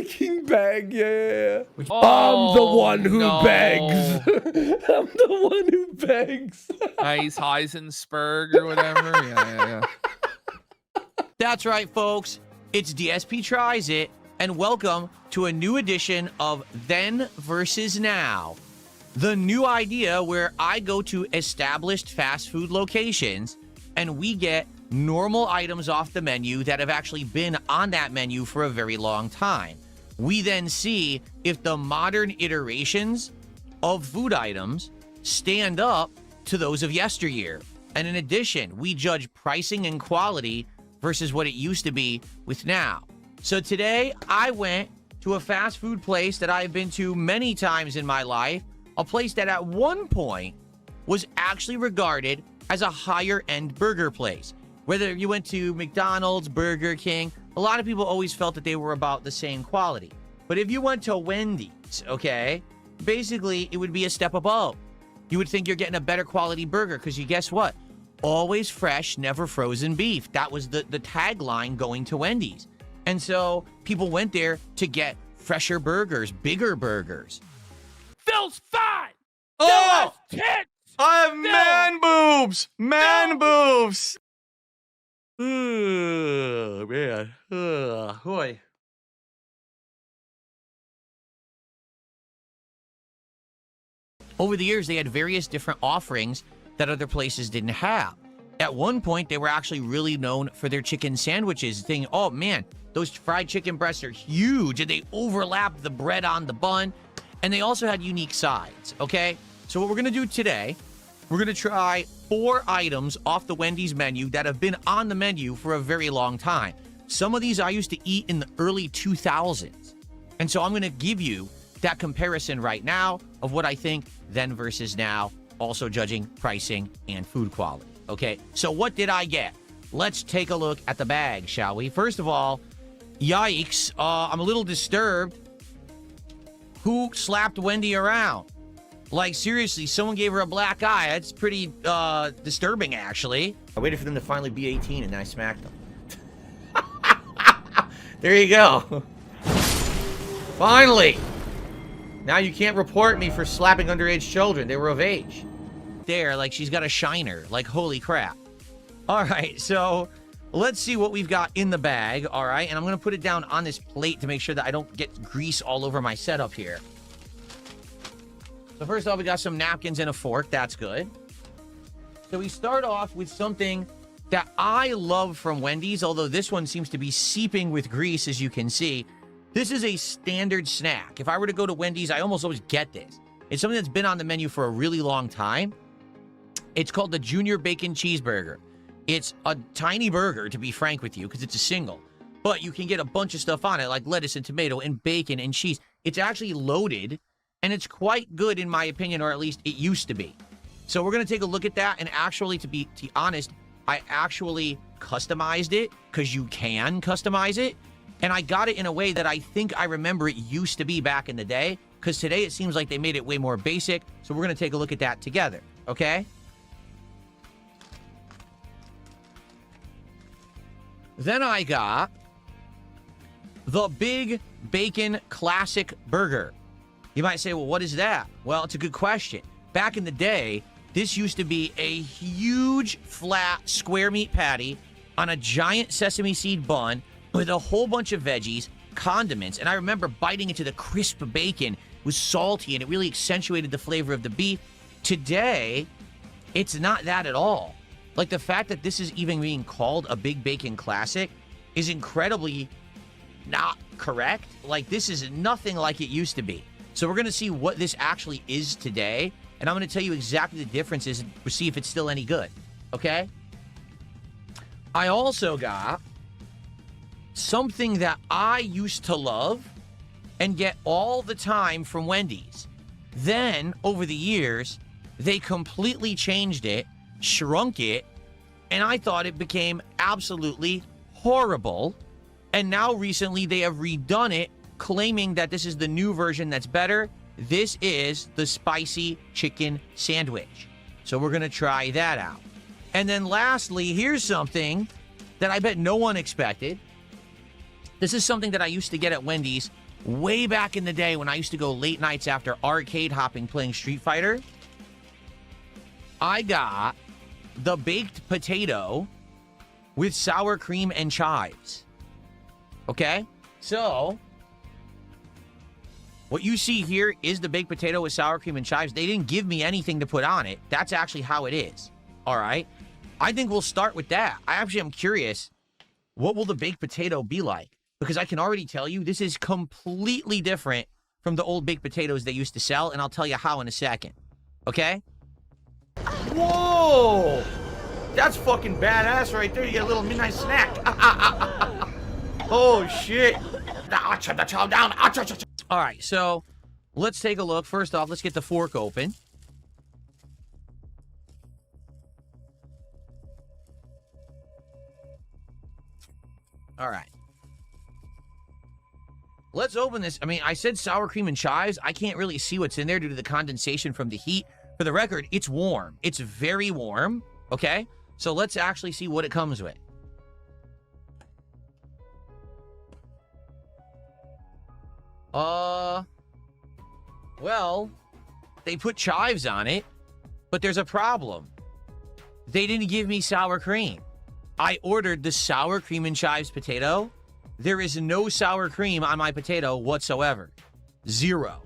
Breaking bag, yeah. Oh, I'm the one who no. begs. I'm the one who begs. Nice Heisensberg or whatever. Yeah. That's right, folks. It's DSP Tries It, and welcome to a new edition of Then versus Now. The new idea where I go to established fast food locations and we get normal items off the menu that have actually been on that menu for a very long time. We then see if the modern iterations of food items stand up to those of yesteryear. And in addition, we judge pricing and quality versus what it used to be with now. So today, I went to a fast food place that I've been to many times in my life, a place that at one point was actually regarded as a higher-end burger place. Whether you went to McDonald's, Burger King, a lot of people always felt that they were about the same quality. But if you went to Wendy's, okay, basically it would be a step above. You would think you're getting a better quality burger because you guess what? Always fresh, never frozen beef. That was the tagline going to Wendy's. And so people went there to get fresher burgers, bigger burgers. Phil's fine. Oh! Phil has tits. I have man boobs! Man boobs! Oh, man. Boy. Over the years, they had various different offerings that other places didn't have. At one point, they were actually really known for their chicken sandwiches, thinking, oh man, those fried chicken breasts are huge, and they overlap the bread on the bun, and they also had unique sides, okay? So what we're gonna do today, we're gonna try 4 items off the Wendy's menu that have been on the menu for a very long time. Some of these I used to eat in the early 2000s. And so I'm gonna give you that comparison right now of what I think then versus now, also judging pricing and food quality. Okay, so what did I get? Let's take a look at the bag, shall we? First of all, yikes, I'm a little disturbed. Who slapped Wendy around? Like, seriously, someone gave her a black eye. That's pretty disturbing, actually. I waited for them to finally be 18, and then I smacked them. There you go. Finally! Now you can't report me for slapping underage children. They were of age. There, like she's got a shiner. Like, holy crap. All right, so let's see what we've got in the bag, all right? And I'm going to put it down on this plate to make sure that I don't get grease all over my setup here. So first off, we got some napkins and a fork. That's good. So we start off with something that I love from Wendy's, although this one seems to be seeping with grease, as you can see. This is a standard snack. If I were to go to Wendy's, I almost always get this. It's something that's been on the menu for a really long time. It's called the Junior Bacon Cheeseburger. It's a tiny burger, to be frank with you, because it's a single. But you can get a bunch of stuff on it, like lettuce and tomato and bacon and cheese. It's actually loaded, and it's quite good in my opinion, or at least it used to be. So we're going to take a look at that, and actually, to be honest, I actually customized it, because you can customize it. And I got it in a way that I think I remember it used to be back in the day, because today it seems like they made it way more basic. So we're going to take a look at that together, okay? Then I got the Big Bacon Classic Burger. You might say, well, what is that? Well, it's a good question. Back in the day, this used to be a huge, flat, square meat patty on a giant sesame seed bun with a whole bunch of veggies, condiments, and I remember biting into the crisp bacon. It was salty, and it really accentuated the flavor of the beef. Today, it's not that at all. Like, the fact that this is even being called a Big Bacon Classic is incredibly not correct. Like, this is nothing like it used to be. So we're going to see what this actually is today, and I'm going to tell you exactly the differences and see if it's still any good, okay? I also got something that I used to love and get all the time from Wendy's. Then, over the years, they completely changed it, shrunk it, and I thought it became absolutely horrible. And now recently they have redone it, claiming that this is the new version that's better. This is the spicy chicken sandwich. So we're going to try that out. And then lastly, here's something that I bet no one expected. This is something that I used to get at Wendy's way back in the day when I used to go late nights after arcade hopping playing Street Fighter, I got the baked potato with sour cream and chives. Okay? So, what you see here is the baked potato with sour cream and chives. They didn't give me anything to put on it. That's actually how it is. All right? I think we'll start with that. I actually am curious, what will the baked potato be like? Because I can already tell you, this is completely different from the old baked potatoes they used to sell, and I'll tell you how in a second. Okay? Whoa! That's fucking badass right there. You get a little midnight snack. Oh, shit. All right, so let's take a look. First off, let's get the fork open. All right. Let's open this. I mean, I said sour cream and chives. I can't really see what's in there due to the condensation from the heat. For the record, it's warm. It's very warm, okay? So let's actually see what it comes with. Well, they put chives on it, but there's a problem. They didn't give me sour cream. I ordered the sour cream and chives potato. There is no sour cream on my potato whatsoever. Zero.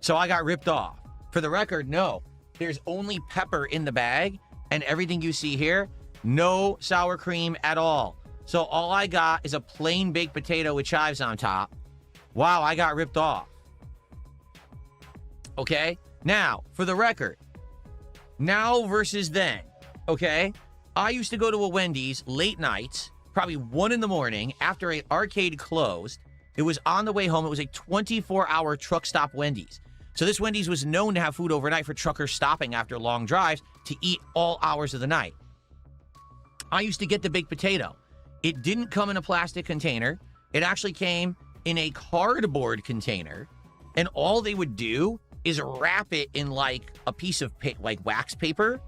So I got ripped off. For the record, no. There's only pepper in the bag, and everything you see here, no sour cream at all. So all I got is a plain baked potato with chives on top. Wow, I got ripped off. Okay? Now, for the record, now versus then, okay? I used to go to a Wendy's late nights, probably 1 in the morning, after an arcade closed. It was on the way home. It was a 24-hour truck stop Wendy's. So this Wendy's was known to have food overnight for truckers stopping after long drives to eat all hours of the night. I used to get the baked potato. It didn't come in a plastic container. It actually came in a cardboard container. And all they would do is wrap it in like a piece of like wax paper.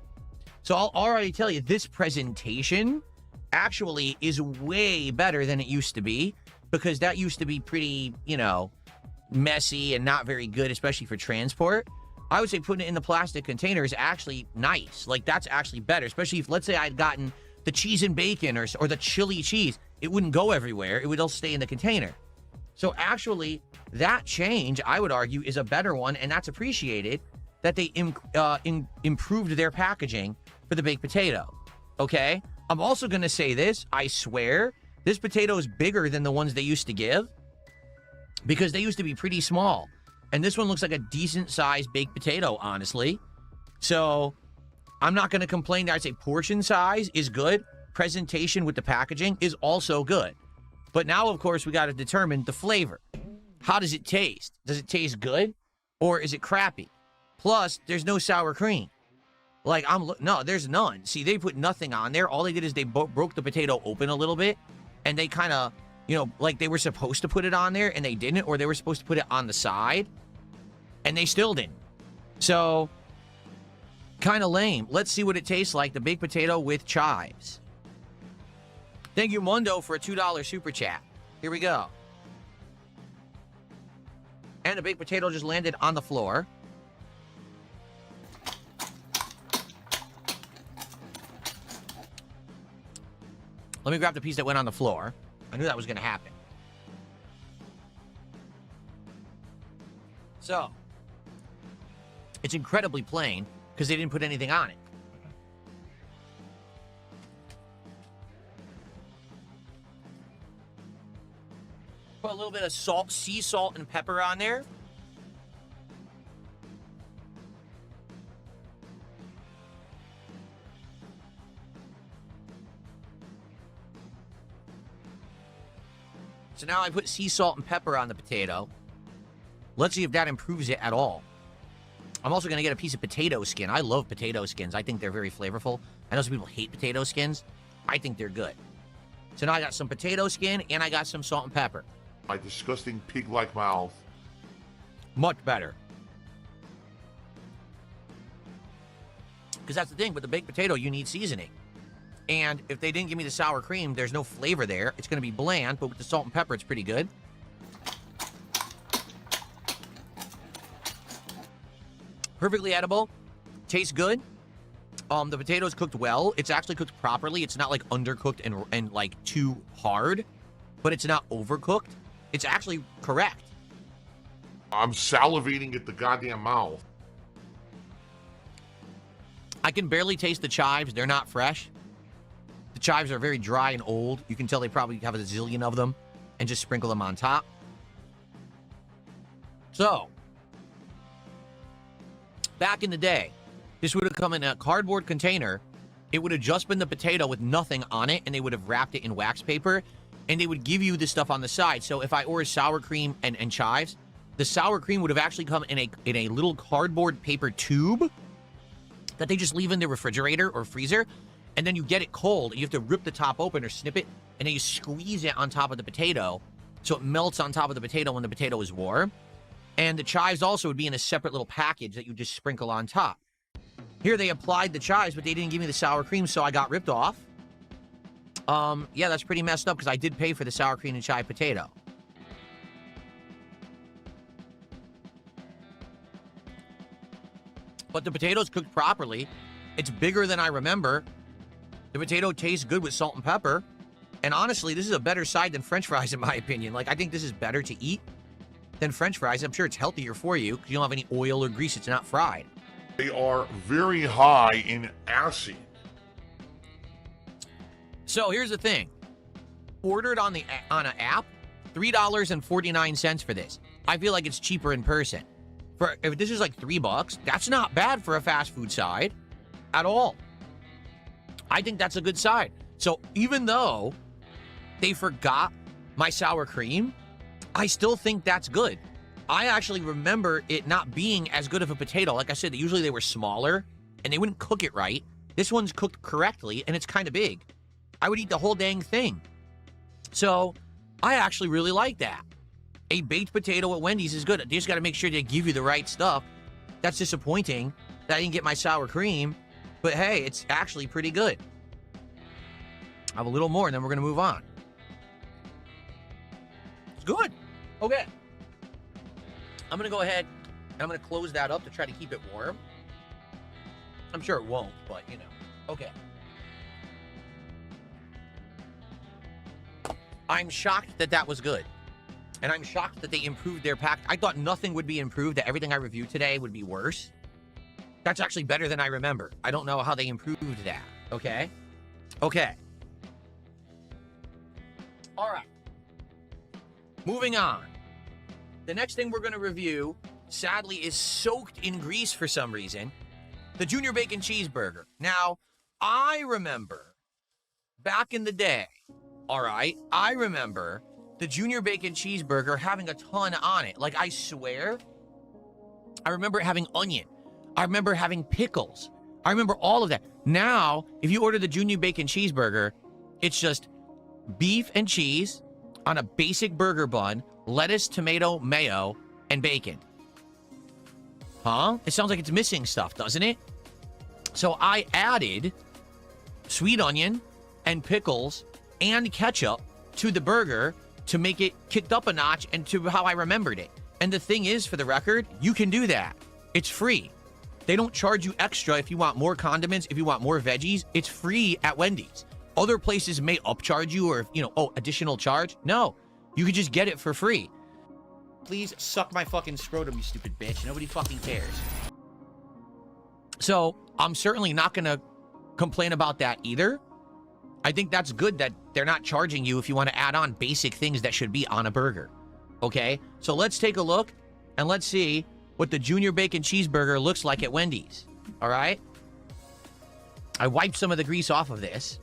So I'll already tell you, this presentation actually is way better than it used to be, because that used to be pretty, you know, messy and not very good, especially for transport. I would say putting it in the plastic container is actually nice. Like, that's actually better, especially if, let's say, I'd gotten the cheese and bacon or the chili cheese. It wouldn't go everywhere. It would all stay in the container. So actually, that change, I would argue, is a better one, and that's appreciated, that they improved their packaging for the baked potato. Okay? I'm also going to say this. I swear, this potato is bigger than the ones they used to give, because they used to be pretty small. And this one looks like a decent-sized baked potato, honestly. So I'm not going to complain. I'd say portion size is good. Presentation with the packaging is also good. But now, of course, we got to determine the flavor. How does it taste? Does it taste good, or is it crappy? Plus, there's no sour cream. Like, no, there's none. See, they put nothing on there. All they did is they broke the potato open a little bit, and they kind of, you know, like they were supposed to put it on there, and they didn't, or they were supposed to put it on the side, and they still didn't. So, kind of lame. Let's see what it tastes like, the baked potato with chives. Thank you, Mundo, for a $2 super chat. Here we go. And the baked potato just landed on the floor. Let me grab the piece that went on the floor. I knew that was going to happen. So, it's incredibly plain because they didn't put anything on it. Put a little bit of salt, sea salt, and pepper on there. So now I put sea salt and pepper on the potato. Let's see if that improves it at all. I'm also going to get a piece of potato skin. I love potato skins. I think they're very flavorful. I know some people hate potato skins. I think they're good. So now I got some potato skin, and I got some salt and pepper. My disgusting pig-like mouth. Much better. Because that's the thing, with the baked potato, you need seasoning. And if they didn't give me the sour cream, there's no flavor there. It's going to be bland, but with the salt and pepper, it's pretty good. Perfectly edible. Tastes good. The potatoes cooked well. It's actually cooked properly. It's not like undercooked and like too hard, but it's not overcooked. It's actually correct. I'm salivating at the goddamn mouth. I can barely taste the chives. They're not fresh. The chives are very dry and old. You can tell they probably have a zillion of them and just sprinkle them on top. So, back in the day, this would have come in a cardboard container. It would have just been the potato with nothing on it, and they would have wrapped it in wax paper, and they would give you this stuff on the side. So if I order sour cream and chives, the sour cream would have actually come in a little cardboard paper tube that they just leave in the refrigerator or freezer, and then you get it cold. You have to rip the top open or snip it, and then you squeeze it on top of the potato so it melts on top of the potato when the potato is warm. And the chives also would be in a separate little package that you just sprinkle on top. Here they applied the chives, but they didn't give me the sour cream, so I got ripped off. Yeah, that's pretty messed up because I did pay for the sour cream and chive potato. But the potato's cooked properly. It's bigger than I remember. The potato tastes good with salt and pepper. And honestly, this is a better side than French fries, in my opinion. Like, I think this is better to eat than French fries. I'm sure it's healthier for you because you don't have any oil or grease. It's not fried. They are very high in acid. So here's the thing. Ordered on an app, $3.49 for this. I feel like it's cheaper in person. If this is like $3, that's not bad for a fast food side at all. I think that's a good side. So even though they forgot my sour cream, I still think that's good. I actually remember it not being as good of a potato. Like I said, usually they were smaller and they wouldn't cook it right. This one's cooked correctly and it's kind of big. I would eat the whole dang thing. So I actually really like that. A baked potato at Wendy's is good. You just got to make sure they give you the right stuff. That's disappointing that I didn't get my sour cream. But hey, it's actually pretty good. I have a little more and then we're going to move on. It's good. Okay. I'm going to go ahead and I'm going to close that up to try to keep it warm. I'm sure it won't, but you know. Okay. I'm shocked that that was good. And I'm shocked that they improved their pack. I thought nothing would be improved, that everything I reviewed today would be worse. That's actually better than I remember. I don't know how they improved that. Okay? Okay. All right. Moving on. The next thing we're going to review, sadly, is soaked in grease for some reason. The Junior Bacon Cheeseburger. Now, I remember back in the day, all right, I remember the Junior Bacon Cheeseburger having a ton on it. Like, I swear, I remember having onion. I remember having pickles. I remember all of that. Now, if you order the Junior Bacon Cheeseburger, it's just beef and cheese on a basic burger bun, lettuce, tomato, mayo, and bacon. Huh? It sounds like it's missing stuff, doesn't it? So I added sweet onion and pickles and ketchup to the burger to make it kicked up a notch and to how I remembered it. And the thing is, for the record, you can do that. It's free. They don't charge you extra if you want more condiments, if you want more veggies. It's free at Wendy's. Other places may upcharge you or, you know, oh, additional charge. No, you could just get it for free. Please suck my fucking scrotum, you stupid bitch. Nobody fucking cares. So I'm certainly not going to complain about that either. I think that's good that they're not charging you if you want to add on basic things that should be on a burger. Okay, so let's take a look and let's see what the Junior Bacon Cheeseburger looks like at Wendy's. All right? I wiped some of the grease off of this.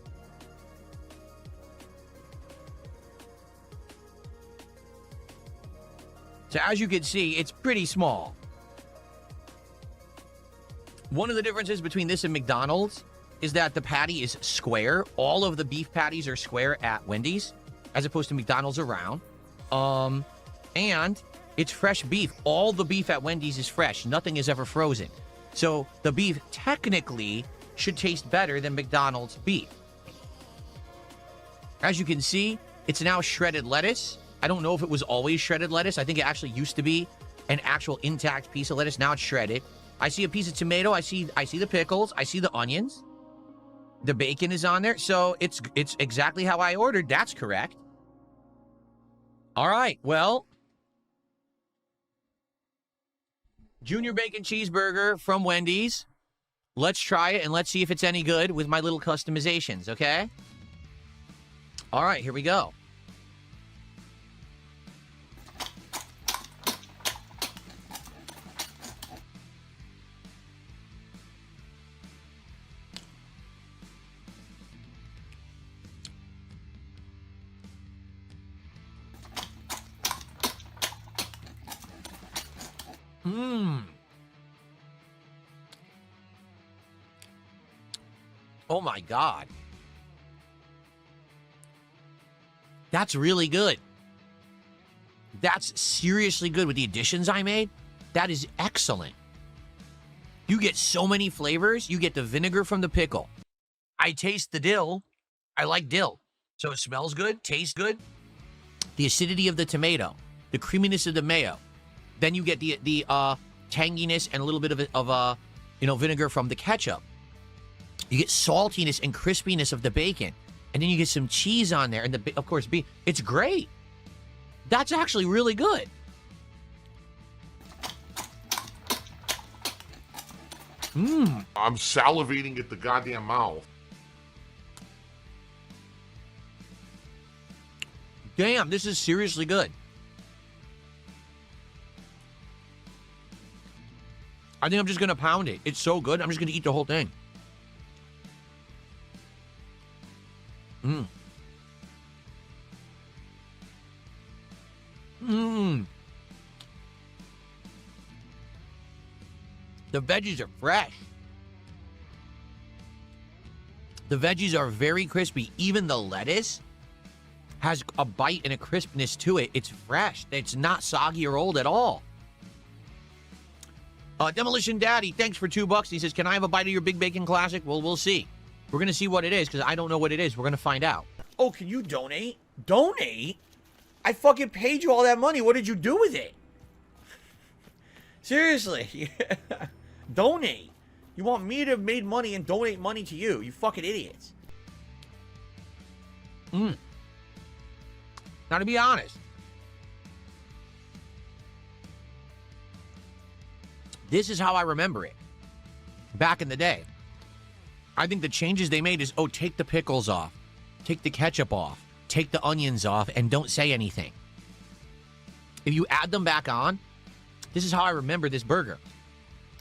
So as you can see, it's pretty small. One of the differences between this and McDonald's is that the patty is square. All of the beef patties are square at Wendy's, as opposed to McDonald's are round. And it's fresh beef. All the beef at Wendy's is fresh. Nothing is ever frozen. So the beef technically should taste better than McDonald's beef. As you can see, it's now shredded lettuce. I don't know if it was always shredded lettuce. I think it actually used to be an actual intact piece of lettuce. Now it's shredded. I see a piece of tomato. I see the pickles. I see the onions. The bacon is on there. So it's exactly how I ordered. That's correct. All right. Well, Junior Bacon Cheeseburger from Wendy's. Let's try it and let's see if it's any good with my little customizations, okay? All right, here we go. Oh my God. That's really good. That's seriously good with the additions I made. That is excellent. You get so many flavors. You get the vinegar from the pickle. I taste the dill. I like dill. So it smells good, tastes good. The acidity of the tomato, the creaminess of the mayo. Then you get the tanginess and a little bit of vinegar from the ketchup. You get saltiness and crispiness of the bacon. And then you get some cheese on there. And, of course, beef. It's great. That's actually really good. I'm salivating at the goddamn mouth. Damn, this is seriously good. I think I'm just going to pound it. It's so good. I'm just going to eat the whole thing. The veggies are fresh. The veggies are very crispy. Even the lettuce has a bite and a crispness to it. It's fresh. It's not soggy or old at all. Demolition Daddy, thanks for $2. He says, can I have a bite of your Big Bacon Classic? Well, we'll see. We're going to see what it is because I don't know what it is. We're going to find out. Oh, can you donate? Donate? I fucking paid you all that money. What did you do with it? Seriously. Donate. You want me to have made money and donate money to you? You fucking idiots. Now, to be honest, this is how I remember it back in the day. I think the changes they made is, take the pickles off, take the ketchup off, take the onions off, and don't say anything. If you add them back on, this is how I remember this burger.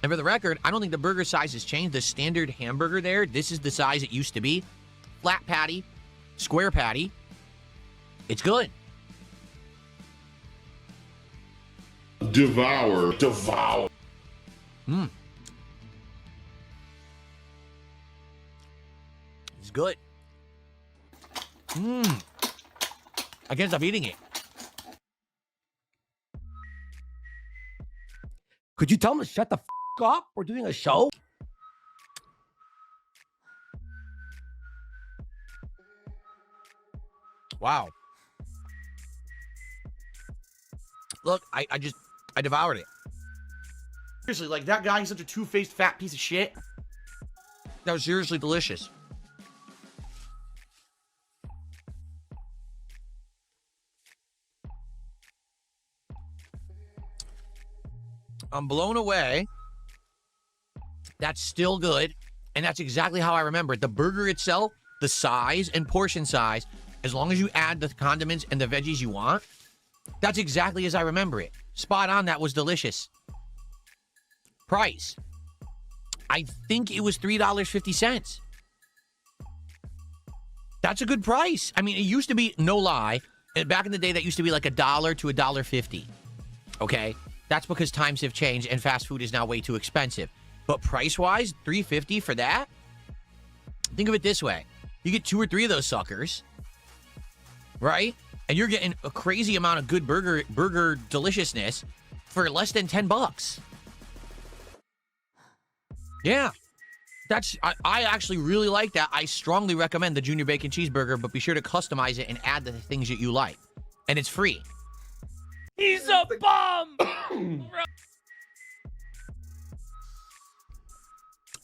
And for the record, I don't think the burger size has changed. The standard hamburger there, this is the size it used to be. Flat patty, square patty. It's good. Devour. It's good. I can't stop eating it. Could you tell him to shut the up? We're doing a show. Wow. Look, I devoured it. Seriously, like that guy, he's such a two-faced fat piece of shit. That was seriously delicious. I'm blown away. That's still good. And that's exactly how I remember it. The burger itself, the size and portion size, as long as you add the condiments and the veggies you want, that's exactly as I remember it. Spot on. That was delicious. Price. I think it was $3.50. That's a good price. I mean, it used to be, no lie, back in the day, that used to be like $1 to $1.50. Okay? That's because times have changed and fast food is now way too expensive. But price-wise, $3.50 for that? Think of it this way. You get 2 or 3 of those suckers, right? And you're getting a crazy amount of good burger deliciousness for less than $10. Yeah. I actually really like that. I strongly recommend the Junior Bacon Cheeseburger, but be sure to customize it and add the things that you like. And it's free. He's a bum!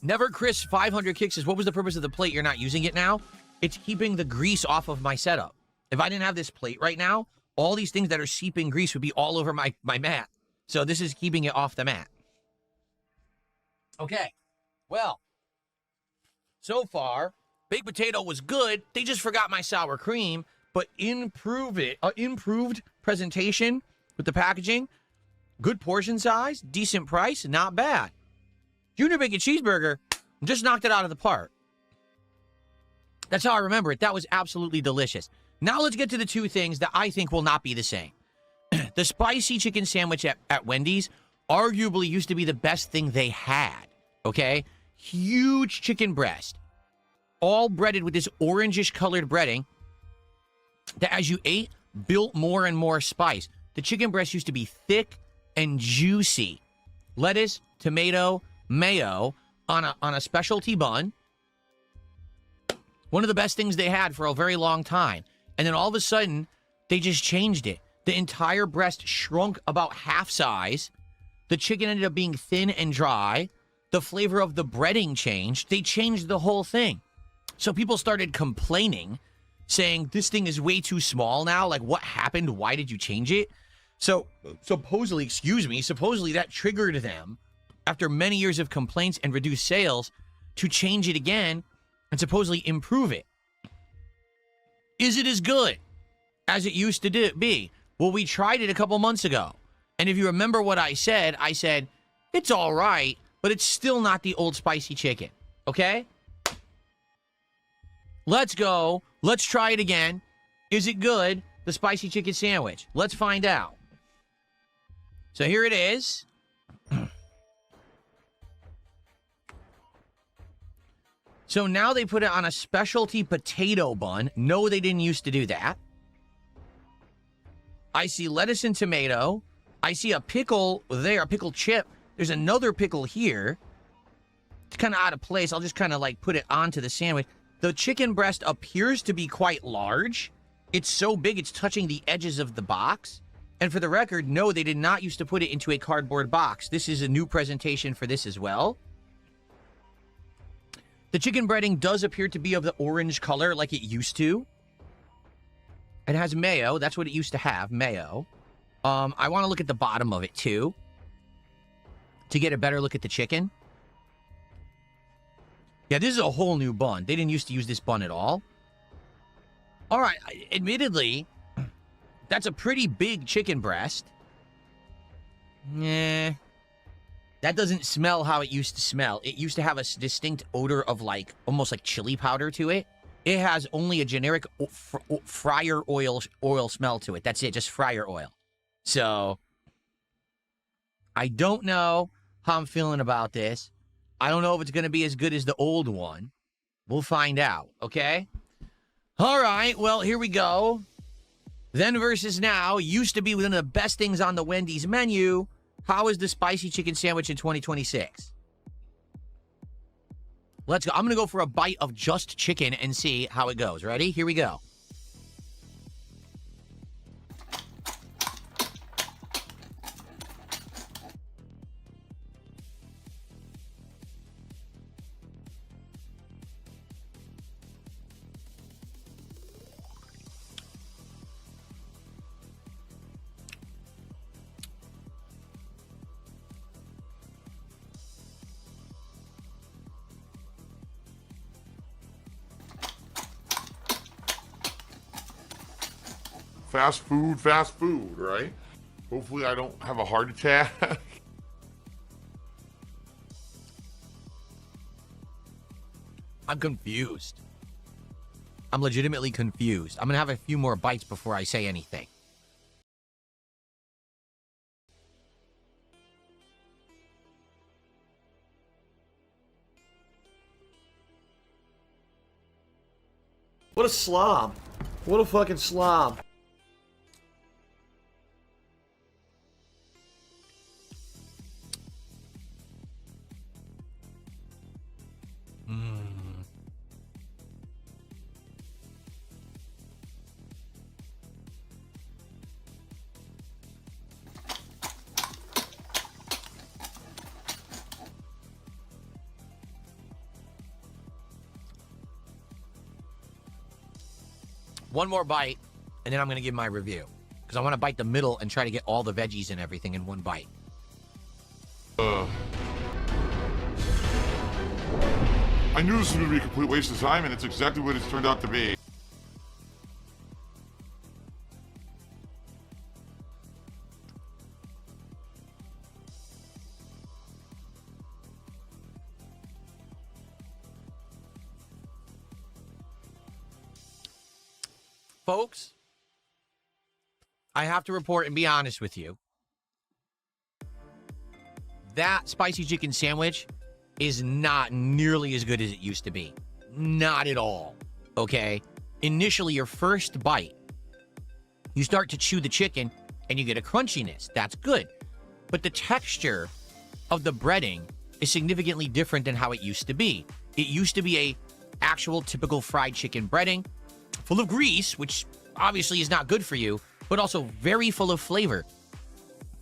Never Chris 500 Kicks says, what was the purpose of the plate? You're not using it now? It's keeping the grease off of my setup. If I didn't have this plate right now, all these things that are seeping grease would be all over my mat. So this is keeping it off the mat. Okay. Well, so far, baked potato was good. They just forgot my sour cream, but improved presentation with the packaging, good portion size, decent price, not bad. Junior Bacon Cheeseburger just knocked it out of the park. That's how I remember it. That was absolutely delicious. Now let's get to the two things that I think will not be the same. The spicy chicken sandwich at Wendy's arguably used to be the best thing they had, okay? Huge chicken breast, all breaded with this orangish colored breading that as you ate, built more and more spice. The chicken breast used to be thick and juicy. Lettuce, tomato, mayo on a specialty bun. One of the best things they had for a very long time. And then all of a sudden, they just changed it. The entire breast shrunk about half size. The chicken ended up being thin and dry. The flavor of the breading changed. They changed the whole thing. So people started complaining, saying, this thing is way too small now. Like, what happened? Why did you change it? So, supposedly that triggered them, after many years of complaints and reduced sales, to change it again and supposedly improve it. Is it as good as it used to be? Well, we tried it a couple months ago. And if you remember what I said, it's all right, but it's still not the old spicy chicken. Okay? Let's go. Let's try it again. Is it good? The spicy chicken sandwich. Let's find out. So here it is. So now they put it on a specialty potato bun. No, they didn't used to do that. I see lettuce and tomato. I see a pickle there, a pickle chip. There's another pickle here. It's kind of out of place. I'll just kind of like put it onto the sandwich. The chicken breast appears to be quite large. It's so big it's touching the edges of the box. And for the record, no, they did not used to put it into a cardboard box. This is a new presentation for this as well. The chicken breading does appear to be of the orange color like it used to. It has mayo. That's what it used to have, mayo. I want to look at the bottom of it, too, to get a better look at the chicken. Yeah, this is a whole new bun. They didn't used to use this bun at all. All right, admittedly, that's a pretty big chicken breast. Nah. That doesn't smell how it used to smell. It used to have a distinct odor of like, almost like chili powder to it. It has only a generic fryer oil smell to it. That's it, just fryer oil. So, I don't know how I'm feeling about this. I don't know if it's going to be as good as the old one. We'll find out, okay? All right, well, here we go. Then versus now used to be one of the best things on the Wendy's menu. How is the spicy chicken sandwich in 2026? Let's go. I'm going to go for a bite of just chicken and see how it goes. Ready? Here we go. Fast food, right? Hopefully I don't have a heart attack. I'm confused. I'm legitimately confused. I'm going to have a few more bites before I say anything. What a slob. What a fucking slob. One more bite, and then I'm going to give my review. Because I want to bite the middle and try to get all the veggies and everything in one bite. I knew this was going to be a complete waste of time, and it's exactly what it's turned out to be. Folks, I have to report and be honest with you. That spicy chicken sandwich is not nearly as good as it used to be. Not at all. Okay? Initially, your first bite, you start to chew the chicken and you get a crunchiness. That's good. But the texture of the breading is significantly different than how it used to be. It used to be a actual typical fried chicken breading, full of grease, which obviously is not good for you, but also very full of flavor.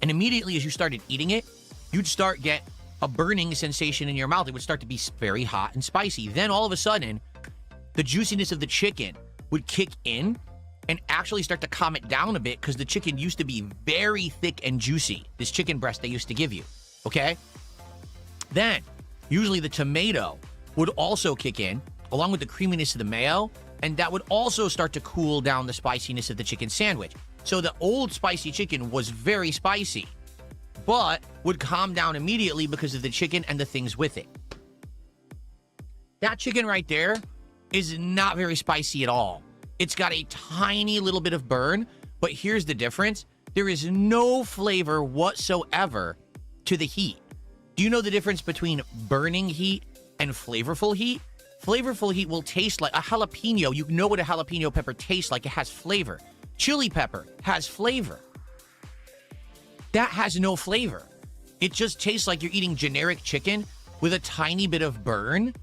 And immediately as you started eating it, you'd start get a burning sensation in your mouth. It would start to be very hot and spicy. Then all of a sudden, the juiciness of the chicken would kick in and actually start to calm it down a bit because the chicken used to be very thick and juicy, this chicken breast they used to give you, okay? Then, usually the tomato would also kick in, along with the creaminess of the mayo, and that would also start to cool down the spiciness of the chicken sandwich. So the old spicy chicken was very spicy, but would calm down immediately because of the chicken and the things with it. That chicken right there is not very spicy at all. It's got a tiny little bit of burn, but here's the difference. There is no flavor whatsoever to the heat. Do you know the difference between burning heat and flavorful heat? Flavorful heat will taste like a jalapeno. You know what a jalapeno pepper tastes like. It has flavor. Chili pepper has flavor. That has no flavor. It just tastes like you're eating generic chicken with a tiny bit of burn,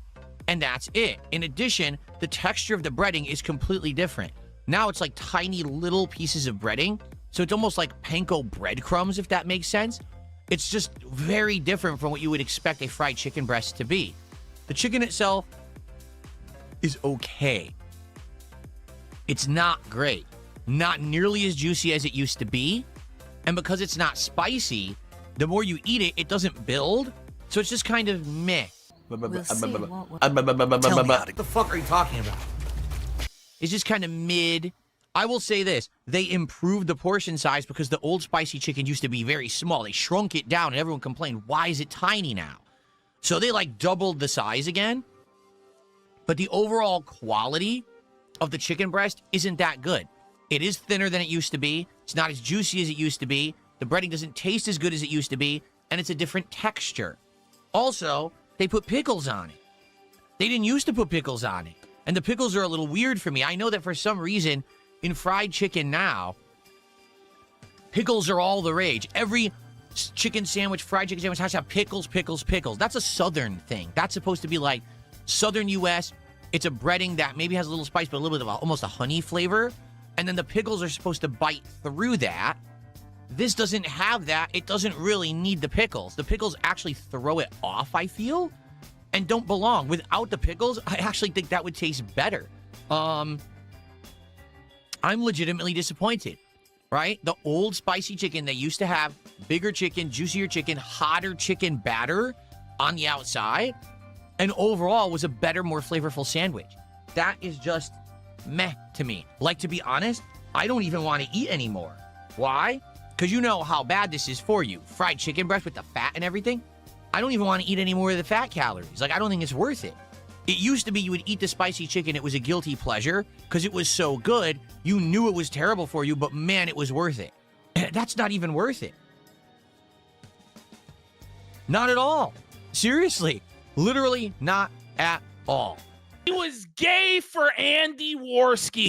and that's it. In addition, the texture of the breading is completely different. Now it's like tiny little pieces of breading, so it's almost like panko breadcrumbs, if that makes sense. It's just very different from what you would expect a fried chicken breast to be. The chicken itself is okay. It's not great. Not nearly as juicy as it used to be. And because it's not spicy, the more you eat it, it doesn't build. So it's just kind of meh. We'll see, won't we? Tell me, what the fuck are you talking about? It's just kind of mid. I will say this. They improved the portion size because the old spicy chicken used to be very small. They shrunk it down and everyone complained, why is it tiny now? So they like doubled the size again. But the overall quality of the chicken breast isn't that good. It is thinner than it used to be. It's not as juicy as it used to be. The breading doesn't taste as good as it used to be. And it's a different texture. Also, they put pickles on it. They didn't used to put pickles on it. And the pickles are a little weird for me. I know that for some reason, in fried chicken now, pickles are all the rage. Every chicken sandwich, fried chicken sandwich has to have pickles, pickles, pickles. That's a southern thing. That's supposed to be like southern U.S. It's a breading that maybe has a little spice, but a little bit of almost a honey flavor. And then the pickles are supposed to bite through that. This doesn't have that. It doesn't really need the pickles. The pickles actually throw it off, I feel, and don't belong. Without the pickles, I actually think that would taste better. I'm legitimately disappointed, right? The old spicy chicken, they used to have bigger chicken, juicier chicken, hotter chicken batter on the outside, and overall was a better, more flavorful sandwich. That is just meh to me. Like, to be honest, I don't even want to eat anymore. Why? Because you know how bad this is for you. Fried chicken breast with the fat and everything. I don't even want to eat any more of the fat calories. Like, I don't think it's worth it. It used to be you would eat the spicy chicken. It was a guilty pleasure because it was so good. You knew it was terrible for you, but man, it was worth it. That's not even worth it. Not at all. Seriously. Literally not at all. He was gay for Andy Worski.